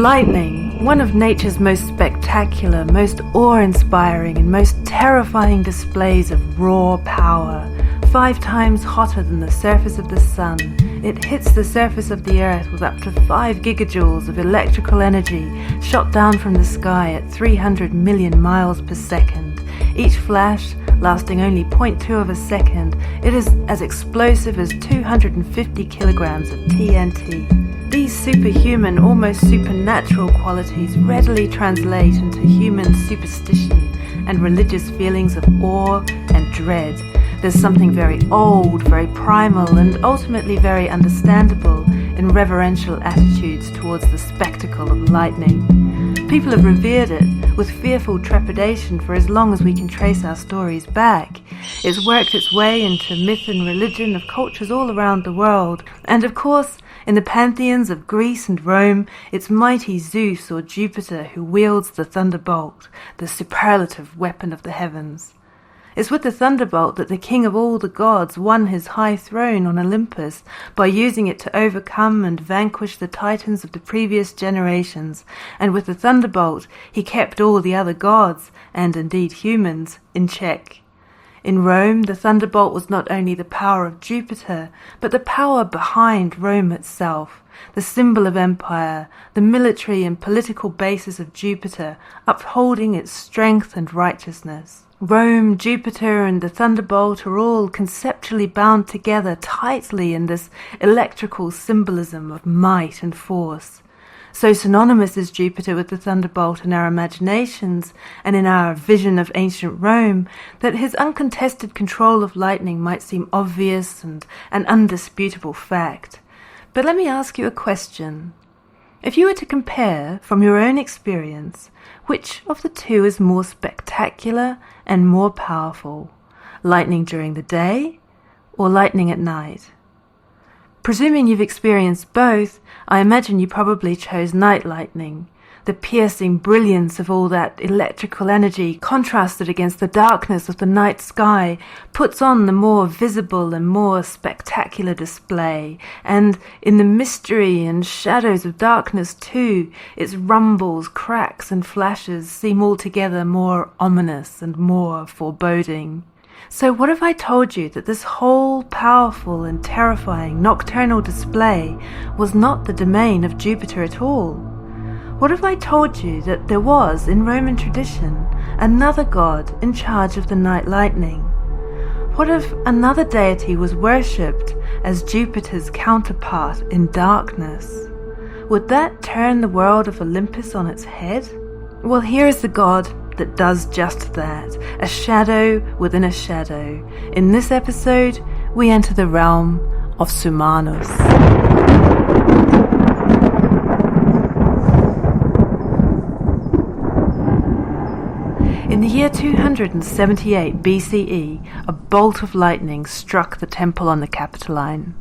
Lightning, one of nature's most spectacular, most awe-inspiring and most terrifying displays of raw power, 5 times hotter than the surface of the sun, it hits the surface of the earth with up to 5 gigajoules of electrical energy shot down from the sky at 300 million miles per second. Each flash lasting only 0.2 of a second, it is as explosive as 250 kilograms of TNT. These superhuman, almost supernatural qualities readily translate into human superstition and religious feelings of awe and dread. There's something very old, very primal, and ultimately very understandable in reverential attitudes towards the spectacle of lightning. People have revered it with fearful trepidation for as long as we can trace our stories back. It's worked its way into myth and religion of cultures all around the world, and of course, in the pantheons of Greece and Rome, it's mighty Zeus or Jupiter who wields the thunderbolt, the superlative weapon of the heavens. It's with the thunderbolt that the king of all the gods won his high throne on Olympus by using it to overcome and vanquish the titans of the previous generations, and with the thunderbolt he kept all the other gods, and indeed humans, in check. In Rome, the thunderbolt was not only the power of Jupiter, but the power behind Rome itself, the symbol of empire, the military and political basis of Jupiter, upholding its strength and righteousness. Rome, Jupiter, and the thunderbolt are all conceptually bound together tightly in this electrical symbolism of might and force. So synonymous is Jupiter with the thunderbolt in our imaginations and in our vision of ancient Rome that his uncontested control of lightning might seem obvious and an undisputable fact. But let me ask you a question. If you were to compare, from your own experience, which of the two is more spectacular and more powerful, lightning during the day or lightning at night? Presuming you've experienced both, I imagine you probably chose night lightning. The piercing brilliance of all that electrical energy contrasted against the darkness of the night sky puts on the more visible and more spectacular display, and in the mystery and shadows of darkness too, its rumbles, cracks and flashes seem altogether more ominous and more foreboding. So what if I told you that this whole powerful and terrifying nocturnal display was not the domain of Jupiter at all? What if I told you that there was, in Roman tradition, another god in charge of the night lightning? What if another deity was worshipped as Jupiter's counterpart in darkness? Would that turn the world of Olympus on its head? Well, here is the god that does just that, a shadow within a shadow. In this episode, we enter the realm of Sumanus. In the year 278 BCE, a bolt of lightning struck the temple on the Capitoline.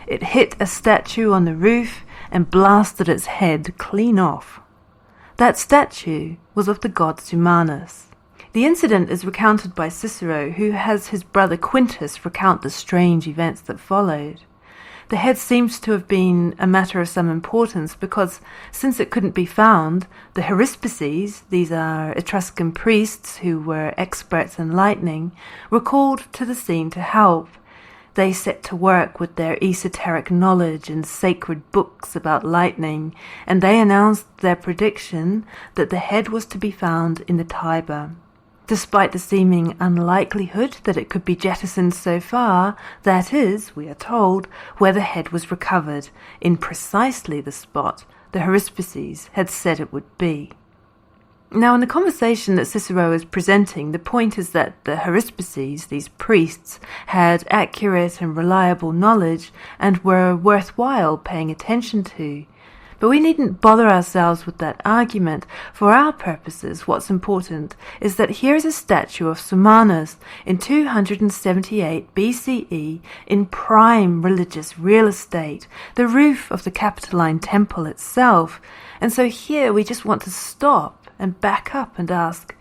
It hit a statue on the roof and blasted its head clean off. That statue was of the god Sumanus. The incident is recounted by Cicero, who has his brother Quintus recount the strange events that followed. The head seems to have been a matter of some importance because, since it couldn't be found, the Haruspices, these are Etruscan priests who were experts in lightning, were called to the scene to help. They set to work with their esoteric knowledge and sacred books about lightning, and they announced their prediction that the head was to be found in the Tiber. Despite the seeming unlikelihood that it could be jettisoned so far, that is, we are told, where the head was recovered, in precisely the spot the Haruspices had said it would be. Now, in the conversation that Cicero is presenting, the point is that the Haruspices, these priests, had accurate and reliable knowledge and were worthwhile paying attention to. But we needn't bother ourselves with that argument. For our purposes, what's important is that here is a statue of Sumanus in 278 BCE in prime religious real estate, the roof of the Capitoline Temple itself. And so here we just want to stop and back up and ask,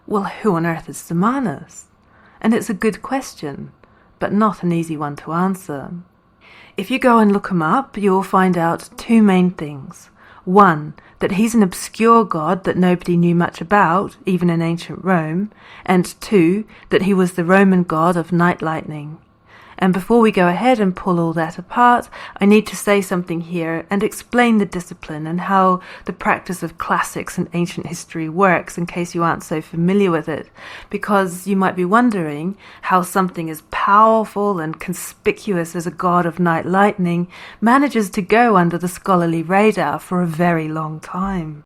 well, who on earth is Sumanus? And it's a good question, but not an easy one to answer. If you go and look him up, you'll find out 2 main things. 1, that he's an obscure god that nobody knew much about, even in ancient Rome, and 2, that he was the Roman god of night lightning. And before we go ahead and pull all that apart, I need to say something here and explain the discipline and how the practice of classics and ancient history works, in case you aren't so familiar with it, because you might be wondering how something as powerful and conspicuous as a god of night lightning manages to go under the scholarly radar for a very long time.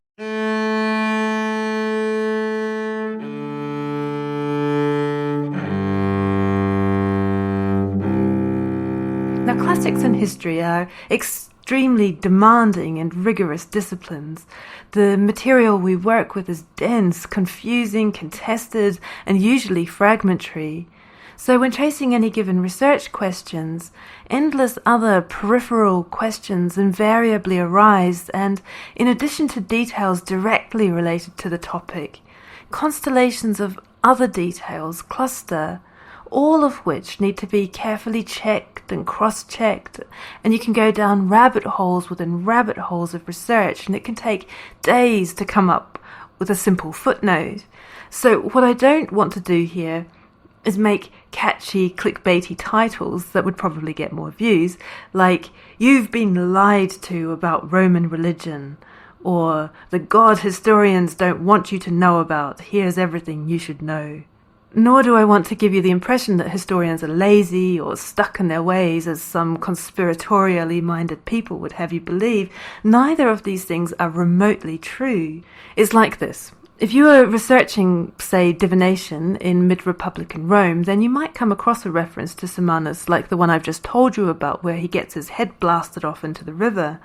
Now, classics and history are extremely demanding and rigorous disciplines. The material we work with is dense, confusing, contested, and usually fragmentary. So when chasing any given research questions, endless other peripheral questions invariably arise, and in addition to details directly related to the topic, constellations of other details cluster, all of which need to be carefully checked and cross-checked, and you can go down rabbit holes within rabbit holes of research, and it can take days to come up with a simple footnote. So what I don't want to do here is make catchy, clickbaity titles that would probably get more views, like "You've been lied to about Roman religion," or "The god historians don't want you to know about, here's everything you should know." Nor do I want to give you the impression that historians are lazy or stuck in their ways, as some conspiratorially minded people would have you believe. Neither of these things are remotely true. It's like this. If you are researching, say, divination in mid-Republican Rome, then you might come across a reference to Simanas like the one I've just told you about, where he gets his head blasted off into the river.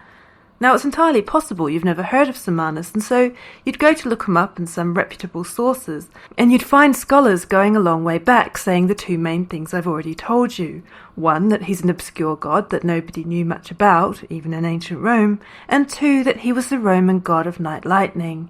Now, it's entirely possible you've never heard of Simanas, and so you'd go to look him up in some reputable sources, and you'd find scholars going a long way back saying the two main things I've already told you. One, that he's an obscure god that nobody knew much about, even in ancient Rome, and 2, that he was the Roman god of night lightning.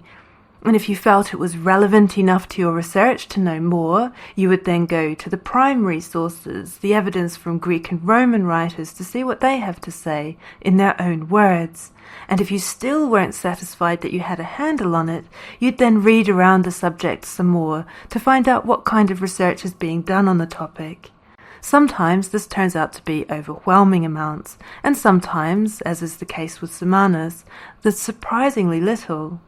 And if you felt it was relevant enough to your research to know more, you would then go to the primary sources, the evidence from Greek and Roman writers, to see what they have to say in their own words. And if you still weren't satisfied that you had a handle on it, you'd then read around the subject some more to find out what kind of research is being done on the topic. Sometimes this turns out to be overwhelming amounts, and sometimes, as is the case with Simanas, there's surprisingly little.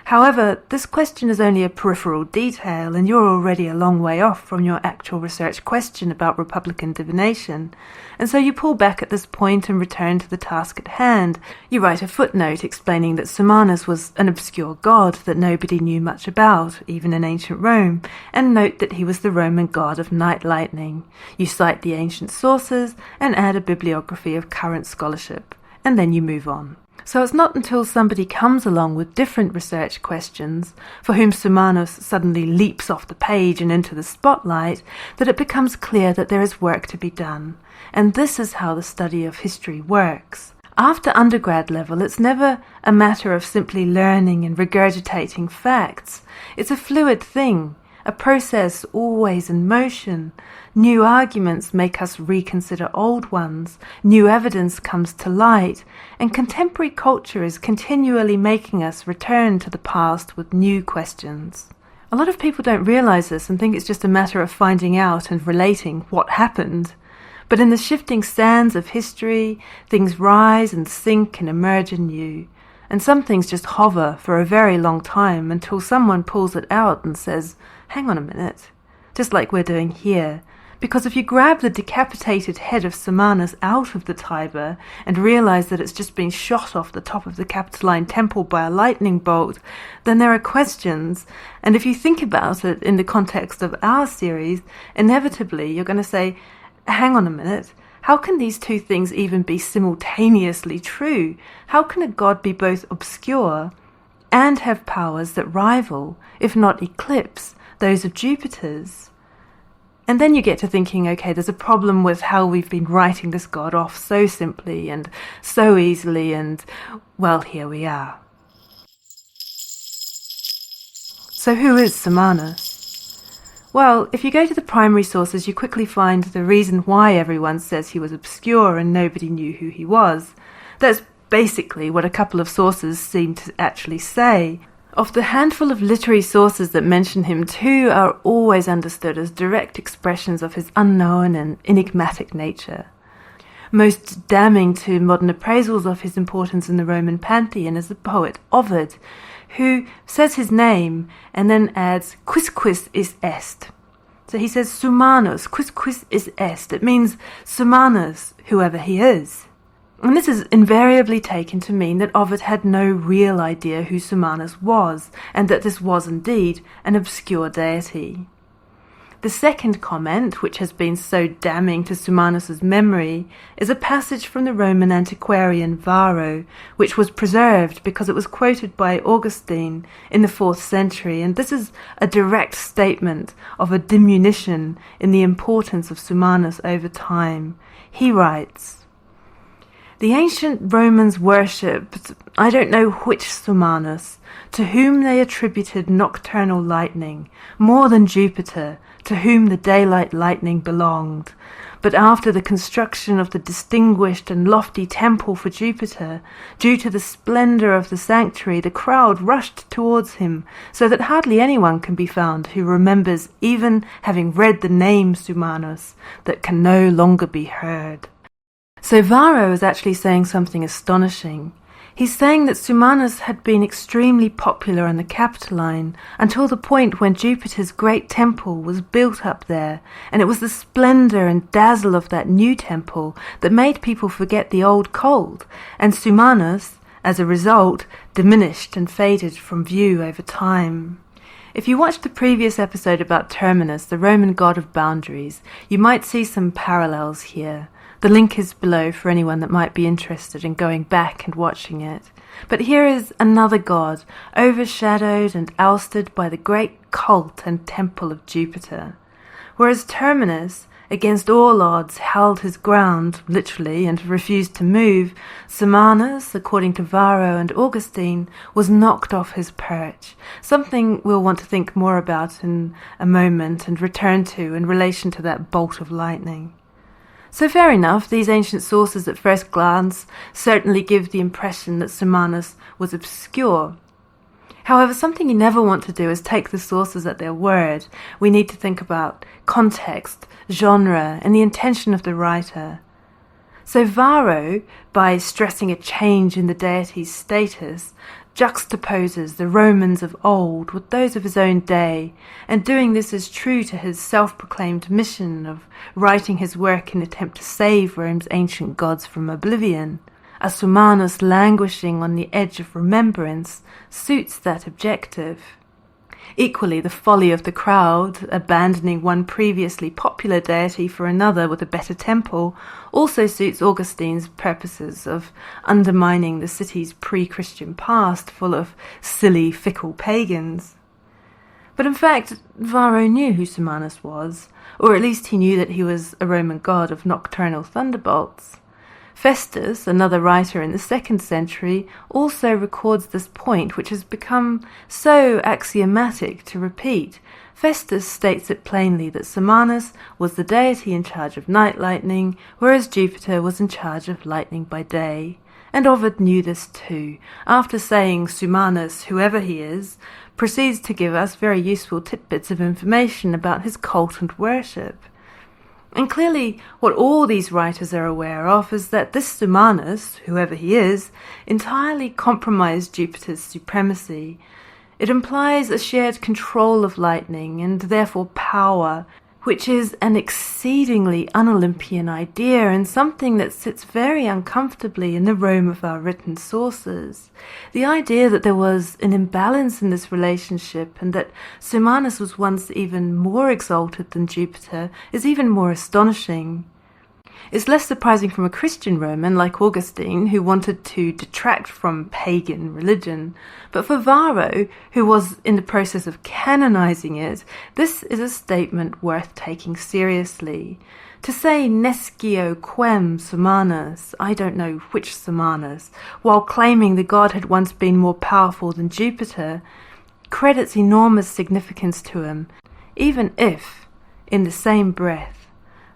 However, this question is only a peripheral detail, and you're already a long way off from your actual research question about Republican divination, and so you pull back at this point and return to the task at hand. You write a footnote explaining that Simanas was an obscure god that nobody knew much about, even in ancient Rome, and note that he was the Roman god of night lightning. You cite the ancient sources and add a bibliography of current scholarship, and then you move on. So it's not until somebody comes along with different research questions, for whom Simanas suddenly leaps off the page and into the spotlight, that it becomes clear that there is work to be done. And this is how the study of history works. After undergrad level, it's never a matter of simply learning and regurgitating facts. It's a fluid thing, a process always in motion. New arguments make us reconsider old ones, new evidence comes to light, and contemporary culture is continually making us return to the past with new questions. A lot of people don't realize this and think it's just a matter of finding out and relating what happened. But in the shifting sands of history, things rise and sink and emerge anew. And some things just hover for a very long time until someone pulls it out and says, "Hang on a minute," just like we're doing here. Because if you grab the decapitated head of Simanas out of the Tiber and realize that it's just been shot off the top of the Capitoline Temple by a lightning bolt, then there are questions. And if you think about it in the context of our series, inevitably you're going to say, "Hang on a minute. How can these two things even be simultaneously true? How can a god be both obscure and have powers that rival, if not eclipse, those of Jupiter's?" And then you get to thinking, okay, there's a problem with how we've been writing this god off so simply and so easily, and, well, here we are. So who is Simanas? Well, if you go to the primary sources, you quickly find the reason why everyone says he was obscure and nobody knew who he was. That's basically what a couple of sources seem to actually say. Of the handful of literary sources that mention him, two are always understood as direct expressions of his unknown and enigmatic nature. Most damning to modern appraisals of his importance in the Roman pantheon is the poet Ovid, who says his name and then adds quisquis is est. So he says Sumanus, quisquis is est. It means Sumanus, whoever he is. And this is invariably taken to mean that Ovid had no real idea who Sumanus was, and that this was indeed an obscure deity. The second comment, which has been so damning to Sumanus's memory, is a passage from the Roman antiquarian Varro, which was preserved because it was quoted by Augustine in the 4th century, and this is a direct statement of a diminution in the importance of Sumanus over time. He writes, "The ancient Romans worshipped, I don't know which Sumanus, to whom they attributed nocturnal lightning, more than Jupiter, to whom the daylight lightning belonged. But after the construction of the distinguished and lofty temple for Jupiter, due to the splendor of the sanctuary, the crowd rushed towards him, so that hardly anyone can be found who remembers even having read the name Sumanus, that can no longer be heard." So Varro is actually saying something astonishing. He's saying that Sumanus had been extremely popular on the Capitoline until the point when Jupiter's great temple was built up there, and it was the splendor and dazzle of that new temple that made people forget the old cold, and Sumanus, as a result, diminished and faded from view over time. If you watched the previous episode about Terminus, the Roman god of boundaries, you might see some parallels here. The link is below for anyone that might be interested in going back and watching it. But here is another god, overshadowed and ousted by the great cult and temple of Jupiter. Whereas Terminus, against all odds, held his ground, literally, and refused to move, Sumanus, according to Varro and Augustine, was knocked off his perch, something we'll want to think more about in a moment and return to in relation to that bolt of lightning. So fair enough, these ancient sources at first glance certainly give the impression that Sumanus was obscure. However, something you never want to do is take the sources at their word. We need to think about context, genre, and the intention of the writer. So Varro, by stressing a change in the deity's status, juxtaposes the Romans of old with those of his own day, and doing this is true to his self-proclaimed mission of writing his work in an attempt to save Rome's ancient gods from oblivion. A Sumanus languishing on the edge of remembrance suits that objective. Equally, the folly of the crowd, abandoning one previously popular deity for another with a better temple, also suits Augustine's purposes of undermining the city's pre-Christian past full of silly, fickle pagans. But in fact, Varro knew who Sumanus was, or at least he knew that he was a Roman god of nocturnal thunderbolts. Festus, another writer in the 2nd century, also records this point, which has become so axiomatic to repeat. Festus states it plainly that Sumanus was the deity in charge of night lightning, whereas Jupiter was in charge of lightning by day. And Ovid knew this too. After saying Sumanus, whoever he is, proceeds to give us very useful tidbits of information about his cult and worship. And clearly, what all these writers are aware of is that this Sumanus, whoever he is, entirely compromised Jupiter's supremacy. It implies a shared control of lightning and therefore power, which is an exceedingly un-Olympian idea and something that sits very uncomfortably in the Rome of our written sources. The idea that there was an imbalance in this relationship and that Sumanus was once even more exalted than Jupiter is even more astonishing. It's less surprising from a Christian Roman like Augustine, who wanted to detract from pagan religion. But for Varro, who was in the process of canonizing it, this is a statement worth taking seriously. To say nescio quem Sumanus, I don't know which Sumanus, while claiming the god had once been more powerful than Jupiter, credits enormous significance to him, even if, in the same breath,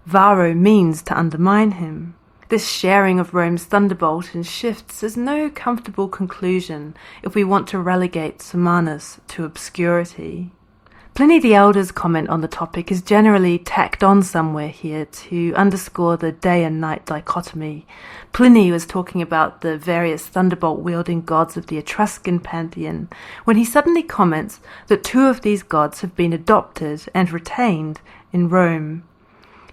Varro means to undermine him. This sharing of Rome's thunderbolt in shifts is no comfortable conclusion if we want to relegate Cumanus to obscurity. Pliny the Elder's comment on the topic is generally tacked on somewhere here to underscore the day and night dichotomy. Pliny was talking about the various thunderbolt-wielding gods of the Etruscan pantheon when he suddenly comments that 2 of these gods have been adopted and retained in Rome.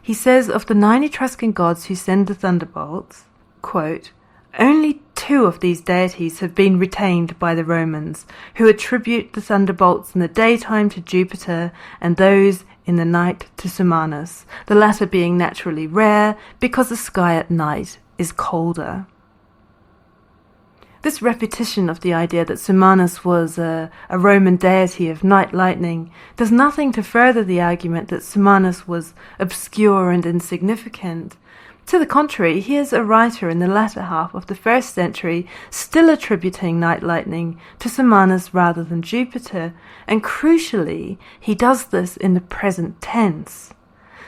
He says of the 9 Etruscan gods who send the thunderbolts, quote, "Only 2 of these deities have been retained by the Romans, who attribute the thunderbolts in the daytime to Jupiter and those in the night to Cumanus, the latter being naturally rare because the sky at night is colder." This repetition of the idea that Cumanus was a Roman deity of night lightning does nothing to further the argument that Cumanus was obscure and insignificant. To the contrary, here's a writer in the latter half of the 1st century still attributing night lightning to Cumanus rather than Jupiter, and crucially, he does this in the present tense.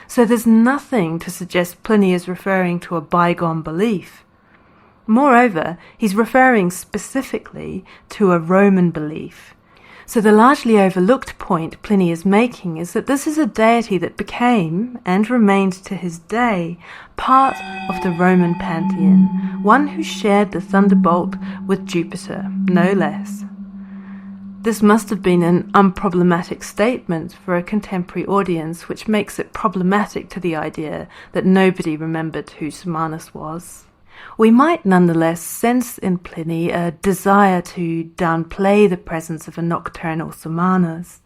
So there's nothing to suggest Pliny is referring to a bygone belief. Moreover, he's referring specifically to a Roman belief. So the largely overlooked point Pliny is making is that this is a deity that became, and remained to his day, part of the Roman pantheon, one who shared the thunderbolt with Jupiter, no less. This must have been an unproblematic statement for a contemporary audience, which makes it problematic to the idea that nobody remembered who Cumanus was. We might nonetheless sense in Pliny a desire to downplay the presence of a nocturnal Cumanus.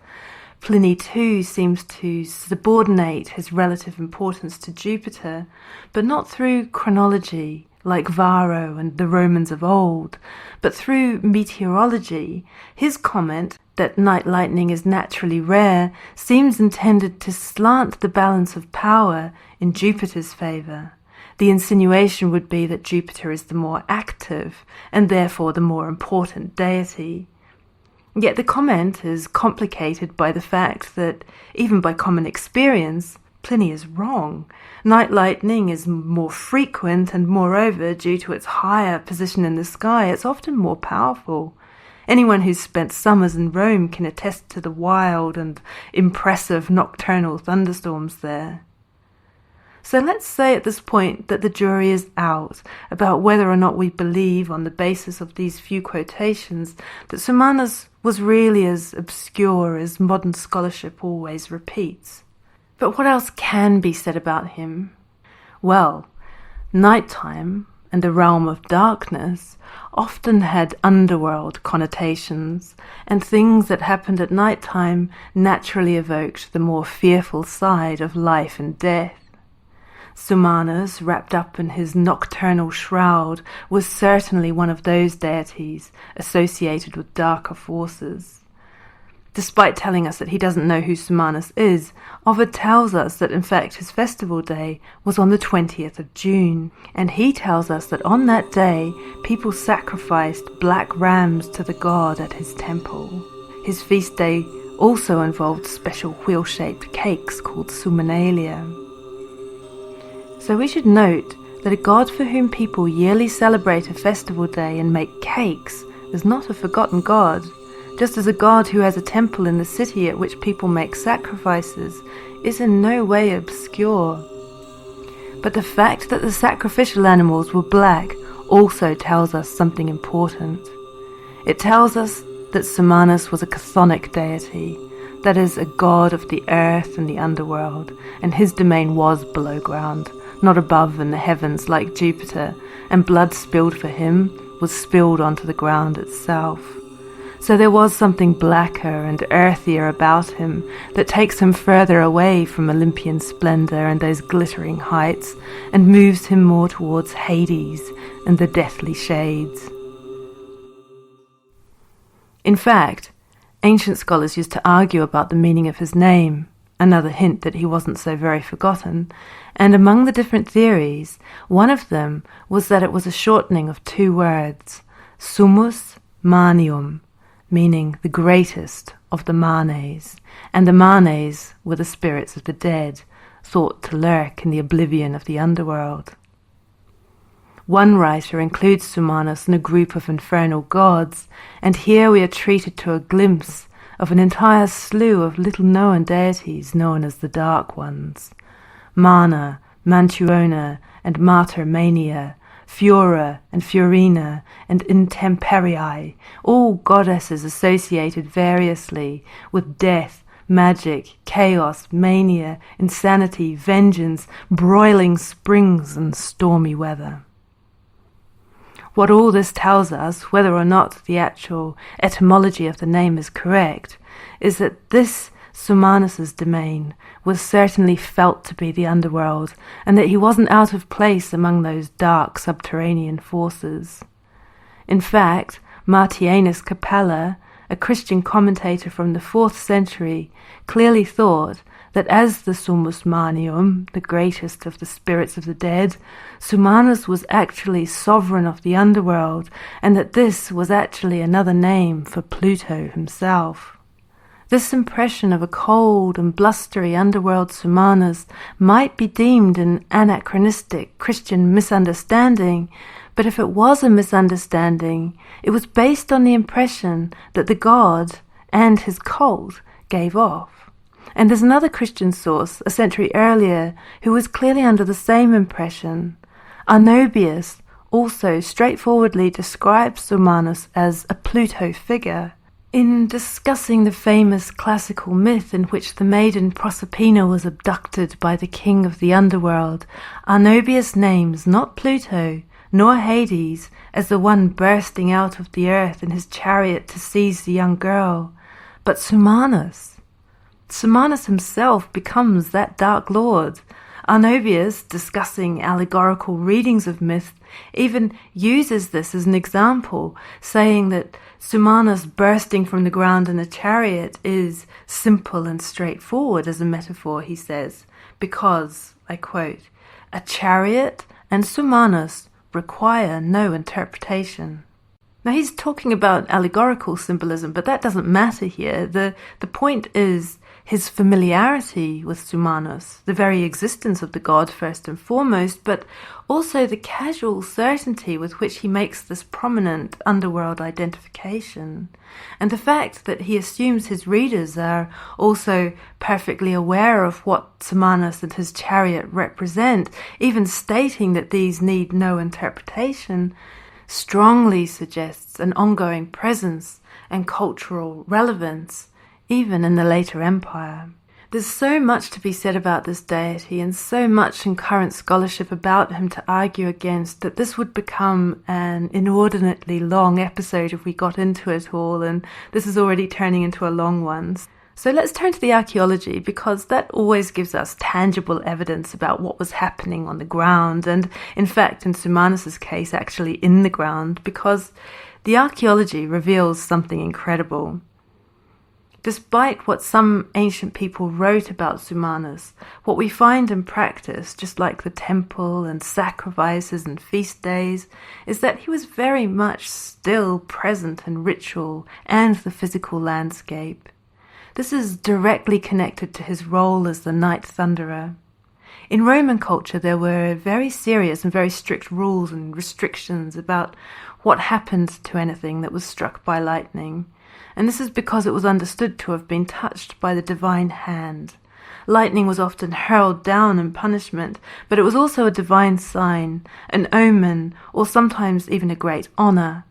Pliny too seems to subordinate his relative importance to Jupiter, but not through chronology like Varro and the Romans of old, but through meteorology. His comment that night lightning is naturally rare seems intended to slant the balance of power in Jupiter's favour. The insinuation would be that Jupiter is the more active, and therefore the more important deity. Yet the comment is complicated by the fact that, even by common experience, Pliny is wrong. Night lightning is more frequent, and moreover, due to its higher position in the sky, it's often more powerful. Anyone who's spent summers in Rome can attest to the wild and impressive nocturnal thunderstorms there. So let's say at this point that the jury is out about whether or not we believe, on the basis of these few quotations, that Cumanus was really as obscure as modern scholarship always repeats. But what else can be said about him? Well, nighttime and the realm of darkness often had underworld connotations, and things that happened at nighttime naturally evoked the more fearful side of life and death. Cumanus, wrapped up in his nocturnal shroud, was certainly one of those deities associated with darker forces. Despite telling us that he doesn't know who Cumanus is, Ovid tells us that in fact his festival day was on the 20th of June, and he tells us that on that day people sacrificed black rams to the god at his temple. His feast day also involved special wheel-shaped cakes called Suminalia. So we should note that a god for whom people yearly celebrate a festival day and make cakes is not a forgotten god, just as a god who has a temple in the city at which people make sacrifices is in no way obscure. But the fact that the sacrificial animals were black also tells us something important. It tells us that Cumanus was a chthonic deity, that is, a god of the earth and the underworld, and his domain was below ground, not above in the heavens like Jupiter, and blood spilled for him was spilled onto the ground itself. So there was something blacker and earthier about him that takes him further away from Olympian splendor and those glittering heights, and moves him more towards Hades and the deathly shades. In fact, ancient scholars used to argue about the meaning of his name, another hint that he wasn't so very forgotten, and among the different theories, one of them was that it was a shortening of 2 words, Summus Manium, meaning the greatest of the Manes, and the Manes were the spirits of the dead, thought to lurk in the oblivion of the underworld. One writer includes Sumanos in a group of infernal gods, and here we are treated to a glimpse of an entire slew of little-known deities known as the Dark Ones. Mana, Mantuona, and Mater Mania, Fura and Furina, and Intemperii, all goddesses associated variously with death, magic, chaos, mania, insanity, vengeance, broiling springs, and stormy weather. What all this tells us, whether or not the actual etymology of the name is correct, is that this Sumanos' domain was certainly felt to be the underworld, and that he wasn't out of place among those dark subterranean forces. In fact, Martianus Capella, a Christian commentator from the 4th century, clearly thought that as the Summus Manium, the greatest of the spirits of the dead, Sumanos was actually sovereign of the underworld, and that this was actually another name for Pluto himself. This impression of a cold and blustery underworld Sumanos might be deemed an anachronistic Christian misunderstanding, but if it was a misunderstanding, it was based on the impression that the god and his cult gave off. And there's another Christian source, a century earlier, who was clearly under the same impression. Arnobius also straightforwardly describes Sumanos as a Pluto figure. In discussing the famous classical myth in which the maiden Proserpina was abducted by the king of the underworld, Arnobius names not Pluto nor Hades as the one bursting out of the earth in his chariot to seize the young girl, but Sumanos. Sumanos himself becomes that dark lord. Arnobius, discussing allegorical readings of myth, even uses this as an example, saying that Sumanos bursting from the ground in a chariot is simple and straightforward as a metaphor, he says, because, I quote, "a chariot and Sumanos require no interpretation." Now he's talking about allegorical symbolism, but that doesn't matter here. The point is his familiarity with Sumanos, the very existence of the god first and foremost, but also the casual certainty with which he makes this prominent underworld identification, and the fact that he assumes his readers are also perfectly aware of what Sumanos and his chariot represent, even stating that these need no interpretation, strongly suggests an ongoing presence and cultural relevance even in the later empire. There's so much to be said about this deity and so much in current scholarship about him to argue against that this would become an inordinately long episode if we got into it all, and this is already turning into a long one. So let's turn to the archaeology, because that always gives us tangible evidence about what was happening on the ground, and in fact in Sumanos' case actually in the ground, because the archaeology reveals something incredible. Despite what some ancient people wrote about Sumanos, what we find in practice, just like the temple and sacrifices and feast days, is that he was very much still present in ritual and the physical landscape. This is directly connected to his role as the night thunderer. In Roman culture, there were very serious and very strict rules and restrictions about what happened to anything that was struck by lightning. And this is because it was understood to have been touched by the divine hand. Lightning was often hurled down in punishment, but it was also a divine sign, an omen, or sometimes even a great honor.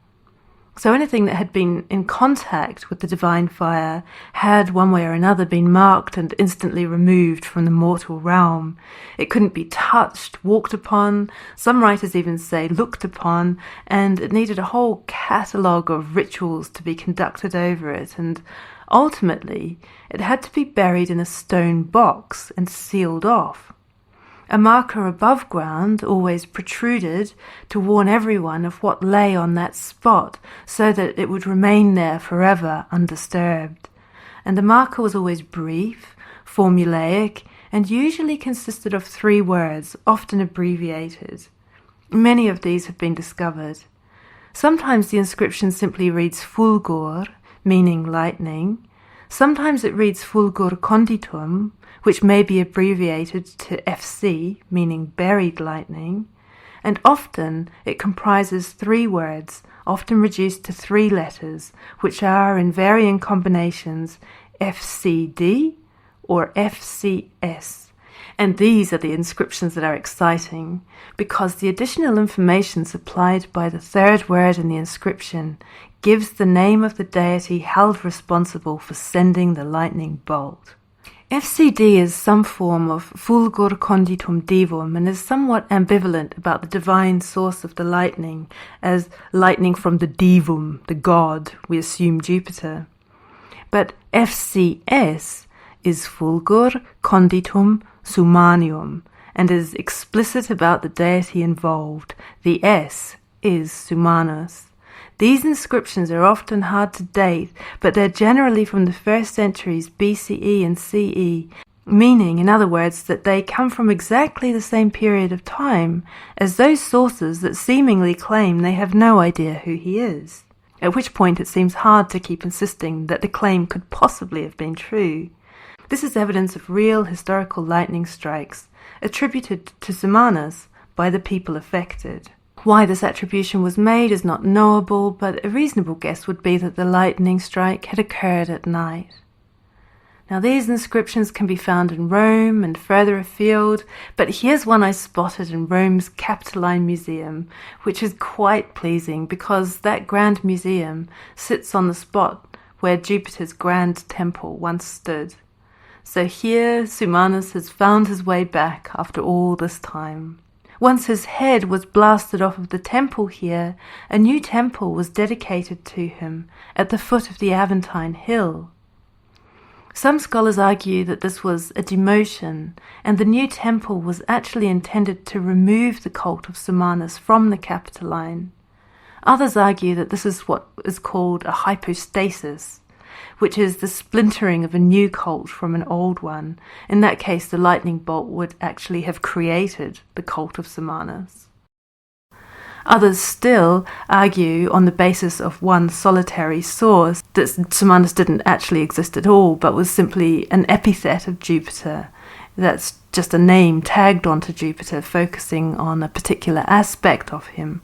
So anything that had been in contact with the divine fire had, one way or another, been marked and instantly removed from the mortal realm. It couldn't be touched, walked upon, some writers even say looked upon, and it needed a whole catalogue of rituals to be conducted over it, and ultimately it had to be buried in a stone box and sealed off. A marker above ground always protruded to warn everyone of what lay on that spot, so that it would remain there forever undisturbed. And the marker was always brief, formulaic, and usually consisted of 3 words, often abbreviated. Many of these have been discovered. Sometimes the inscription simply reads fulgur, meaning lightning. Sometimes it reads fulgur conditum, which may be abbreviated to FC, meaning buried lightning. and often it comprises 3 words, often reduced to 3 letters, which are in varying combinations FCD or FCS. And these are the inscriptions that are exciting, because the additional information supplied by the 3rd word in the inscription gives the name of the deity held responsible for sending the lightning bolt. FCD is some form of fulgur conditum divum and is somewhat ambivalent about the divine source of the lightning as lightning from the divum, the god, we assume Jupiter. But FCS is fulgur conditum sumanium and is explicit about the deity involved. The S is Sumanus. These inscriptions are often hard to date, but they're generally from the 1st centuries BCE and CE, meaning, in other words, that they come from exactly the same period of time as those sources that seemingly claim they have no idea who he is. At which point it seems hard to keep insisting that the claim could possibly have been true. This is evidence of real historical lightning strikes attributed to Sumanus by the people affected. Why this attribution was made is not knowable, but a reasonable guess would be that the lightning strike had occurred at night. Now these inscriptions can be found in Rome and further afield, but here's one I spotted in Rome's Capitoline Museum, which is quite pleasing because that grand museum sits on the spot where Jupiter's grand temple once stood. So here Sumanus has found his way back after all this time. Once his head was blasted off of the temple here, a new temple was dedicated to him at the foot of the Aventine Hill. Some scholars argue that this was a demotion, and the new temple was actually intended to remove the cult of Sumanus from the Capitoline. Others argue that this is what is called a hypostasis, which is the splintering of a new cult from an old one. In that case, the lightning bolt would actually have created the cult of Sumanus. Others still argue on the basis of one solitary source that Sumanus didn't actually exist at all, but was simply an epithet of Jupiter. That's just a name tagged onto Jupiter, focusing on a particular aspect of him,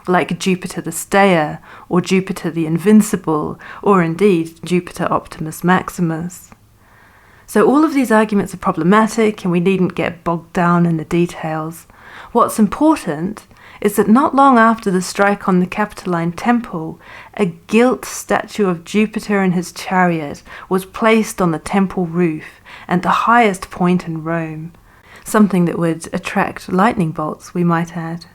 like Jupiter the Stayer, or Jupiter the Invincible, or indeed Jupiter Optimus Maximus. So all of these arguments are problematic, and we needn't get bogged down in the details. What's important is that not long after the strike on the Capitoline Temple, a gilt statue of Jupiter in his chariot was placed on the temple roof and the highest point in Rome, something that would attract lightning bolts, we might add.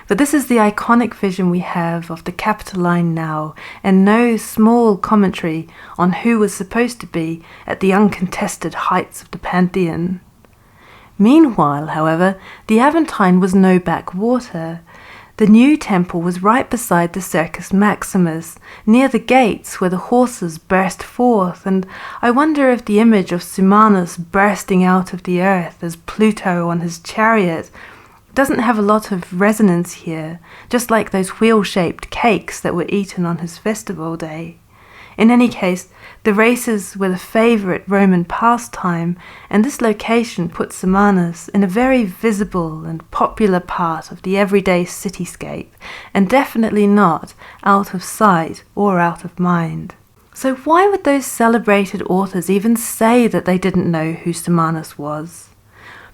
But this is the iconic vision we have of the Capitoline now, and no small commentary on who was supposed to be at the uncontested heights of the Pantheon. Meanwhile, however, the Aventine was no backwater. The new temple was right beside the Circus Maximus, near the gates where the horses burst forth, and I wonder if the image of Sumanus bursting out of the earth as Pluto on his chariot doesn't have a lot of resonance here, just like those wheel-shaped cakes that were eaten on his festival day. In any case, the races were the favourite Roman pastime, and this location put Sumanus in a very visible and popular part of the everyday cityscape, and definitely not out of sight or out of mind. So why would those celebrated authors even say that they didn't know who Sumanus was?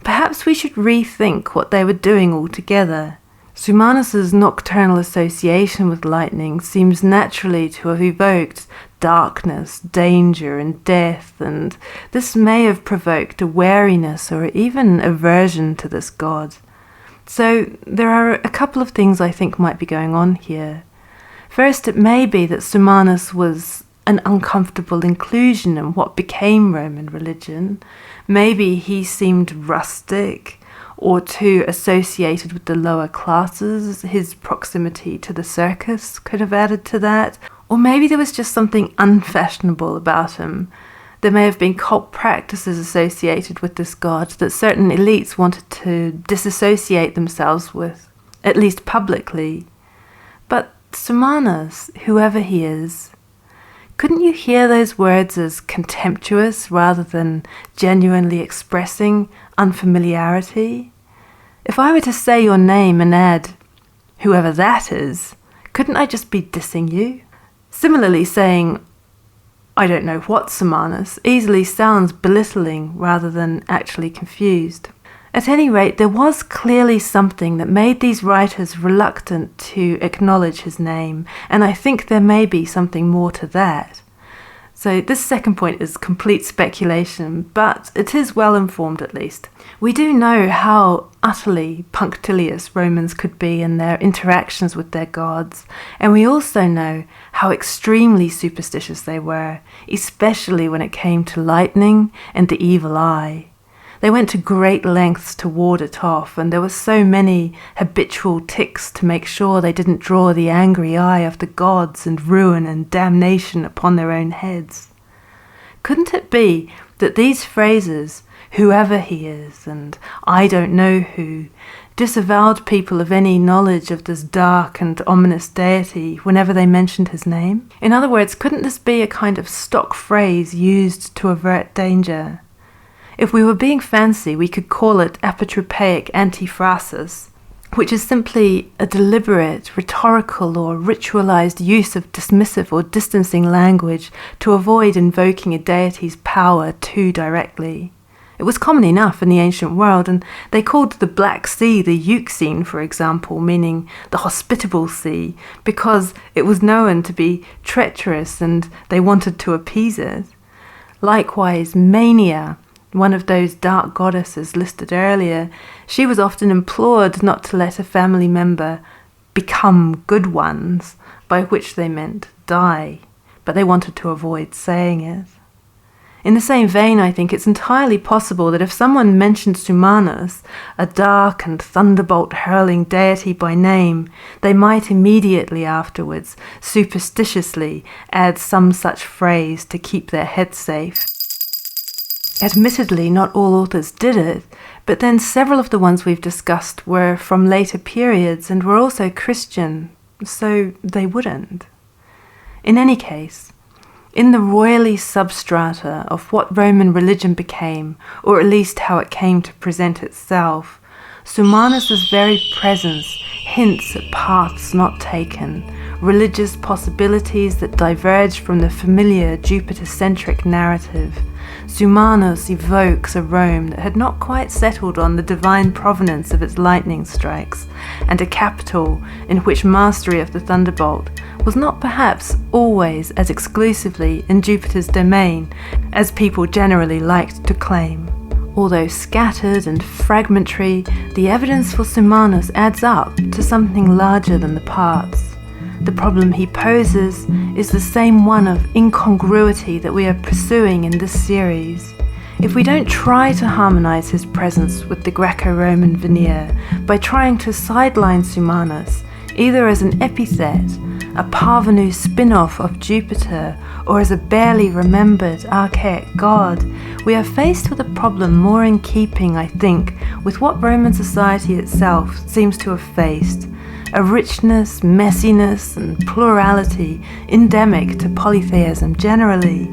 Perhaps we should rethink what they were doing altogether. Sumanus's nocturnal association with lightning seems naturally to have evoked darkness, danger, and death, and this may have provoked a wariness or even aversion to this god. So there are a couple of things I think might be going on here. First, it may be that Sumanus was an uncomfortable inclusion in what became Roman religion. Maybe he seemed rustic or too associated with the lower classes. His proximity to the circus could have added to that. Or maybe there was just something unfashionable about him. There may have been cult practices associated with this god that certain elites wanted to disassociate themselves with, at least publicly. But Sumanus, whoever he is, couldn't you hear those words as contemptuous rather than genuinely expressing unfamiliarity? If I were to say your name and add, whoever that is, couldn't I just be dissing you? Similarly, saying, I don't know what Sumanus, easily sounds belittling rather than actually confused. At any rate, there was clearly something that made these writers reluctant to acknowledge his name, and I think there may be something more to that. So this second point is complete speculation, but it is well informed at least. We do know how utterly punctilious Romans could be in their interactions with their gods, and we also know how extremely superstitious they were, especially when it came to lightning and the evil eye. They went to great lengths to ward it off, and there were so many habitual ticks to make sure they didn't draw the angry eye of the gods and ruin and damnation upon their own heads. Couldn't it be that these phrases, whoever he is and I don't know who, disavowed people of any knowledge of this dark and ominous deity whenever they mentioned his name? In other words, couldn't this be a kind of stock phrase used to avert danger? If we were being fancy, we could call it apotropaic antiphrasis, which is simply a deliberate, rhetorical or ritualized use of dismissive or distancing language to avoid invoking a deity's power too directly. It was common enough in the ancient world, and they called the Black Sea the Euxine, for example, meaning the hospitable sea, because it was known to be treacherous and they wanted to appease it. Likewise, Mania, one of those dark goddesses listed earlier, she was often implored not to let a family member become good ones, by which they meant die, but they wanted to avoid saying it. In the same vein, I think it's entirely possible that if someone mentioned Sumanus, a dark and thunderbolt-hurling deity by name, they might immediately afterwards, superstitiously, add some such phrase to keep their head safe. Admittedly, not all authors did it, but then several of the ones we've discussed were from later periods and were also Christian, so they wouldn't. In any case, in the royally substrata of what Roman religion became, or at least how it came to present itself, Sumanus' very presence hints at paths not taken, religious possibilities that diverge from the familiar Jupiter-centric narrative. Sumanus evokes a Rome that had not quite settled on the divine provenance of its lightning strikes, and a capital in which mastery of the thunderbolt was not perhaps always as exclusively in Jupiter's domain as people generally liked to claim. Although scattered and fragmentary, the evidence for Sumanus adds up to something larger than the parts. The problem he poses is the same one of incongruity that we are pursuing in this series. If we don't try to harmonize his presence with the Greco-Roman veneer by trying to sideline Sumanus, either as an epithet, a parvenu spin-off of Jupiter, or as a barely remembered archaic god, we are faced with a problem more in keeping, I think, with what Roman society itself seems to have faced. A richness, messiness, and plurality endemic to polytheism generally.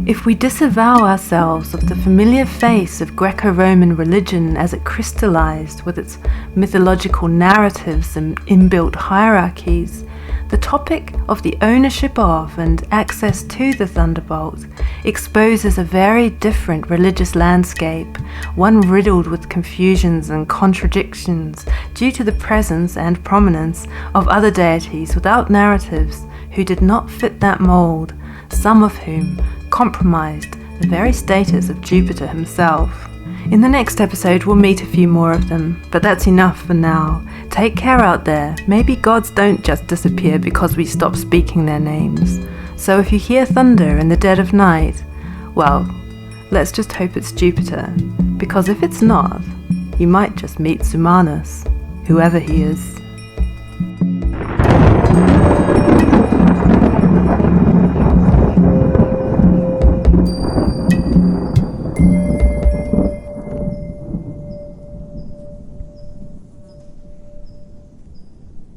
If we disavow ourselves of the familiar face of Greco-Roman religion as it crystallized with its mythological narratives and inbuilt hierarchies, the topic of the ownership of and access to the thunderbolt exposes a very different religious landscape, one riddled with confusions and contradictions due to the presence and prominence of other deities without narratives who did not fit that mold, some of whom compromised the very status of Jupiter himself. In the next episode we'll meet a few more of them, but that's enough for now. Take care out there. Maybe gods don't just disappear because we stop speaking their names. So if you hear thunder in the dead of night, well, let's just hope it's Jupiter, because if it's not, you might just meet Sumanus, whoever he is.